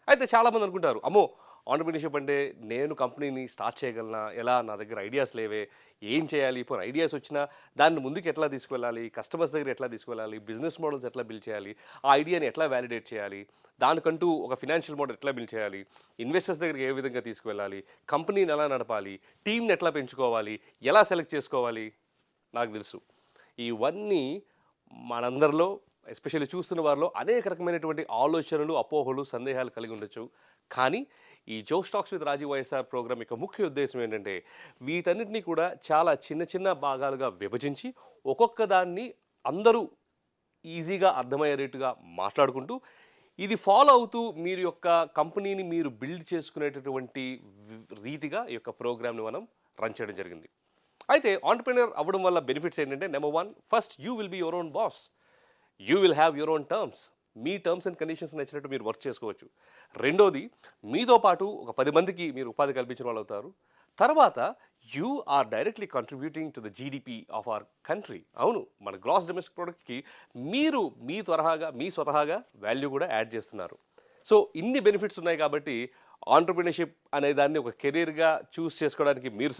అయితే చాలామంది అనుకుంటారు, అమ్మో! ఆంటర్‌ప్రెన్యూర్‌షిప్ అంటే నేను కంపెనీని స్టార్ట్ చేయగలనా? ఎలా? నా దగ్గర ఐడియాస్ లేవే. ఏం చేయాలి? పోనీ ఐడియాస్ వచ్చినా దాన్ని ముందుకు ఎట్లా తీసుకువెళ్ళాలి? కస్టమర్స్ దగ్గర ఎట్లా తీసుకువెళ్ళాలి? బిజినెస్ మోడల్స్ ఎట్లా బిల్డ్ చేయాలి? ఆ ఐడియాని ఎట్లా వాలిడేట్ చేయాలి? దానికంటూ ఒక ఫినాన్షియల్ మోడల్ ఎట్లా బిల్డ్ చేయాలి? ఇన్వెస్టర్స్ దగ్గరికి ఏ విధంగా తీసుకువెళ్ళాలి? కంపెనీని ఎలా నడపాలి? టీమ్‌ని ఎట్లా పెంచుకోవాలి? ఎలా సెలెక్ట్ చేసుకోవాలి? నాకు తెలుసు. ఇవన్నీ మనందరిలో ఎస్పెషల్లీ చూస్తున్న వారిలో అనేక రకమైనటువంటి ఆలోచనలు, అపోహలు, సందేహాలు కలిగి ఉండొచ్చు. కానీ ఈ Josh Talks with Rajiv YSR programme యొక్క ముఖ్య ఉద్దేశ్యం ఏంటంటే, వీటన్నిటిని కూడా చాలా చిన్న చిన్న భాగాలుగా విభజించి, ఒక్కొక్క దాన్ని అందరూ ఈజీగా అర్థమయ్యేటట్టుగా మాట్లాడుకుంటూ, ఇది ఫాలో అవుతూ మీరు యొక్క కంపెనీని మీరు బిల్డ్ చేసుకునేటటువంటి రీతిగా ఈ యొక్క ప్రోగ్రామ్‌ని మనం రన్ చేయడం జరిగింది. అయితే ఆంటర్‌ప్రెన్యూర్ అవ్వడం వల్ల బెనిఫిట్స్ ఏంటంటే, number 1 first you will be your own boss. You will have your own terms. Me terms and conditions నచ్చినట్టు మీరు వర్క్ చేసుకోవచ్చు. రెండోది, మీతో పాటు ఒక 10 మందికి మీరు ఉపాధి కల్పించిన వాళ్ళవుతారు. తర్వాత you are directly contributing to the GDP of our country. అవును. మన గ్రాస్ డొమెస్టిక్ ప్రొడక్ట్‌కి మీరు మీ స్వతహాగా వాల్యూ కూడా యాడ్ చేస్తున్నారు. సో, ఇన్ని బెనిఫిట్స్ ఉన్నాయి కాబట్టి ఆంటర్‌ప్రెన్యూర్‌షిప్ అనే దాన్ని ఒక కెరియర్‌గా చేసుకోవడానికి మీరు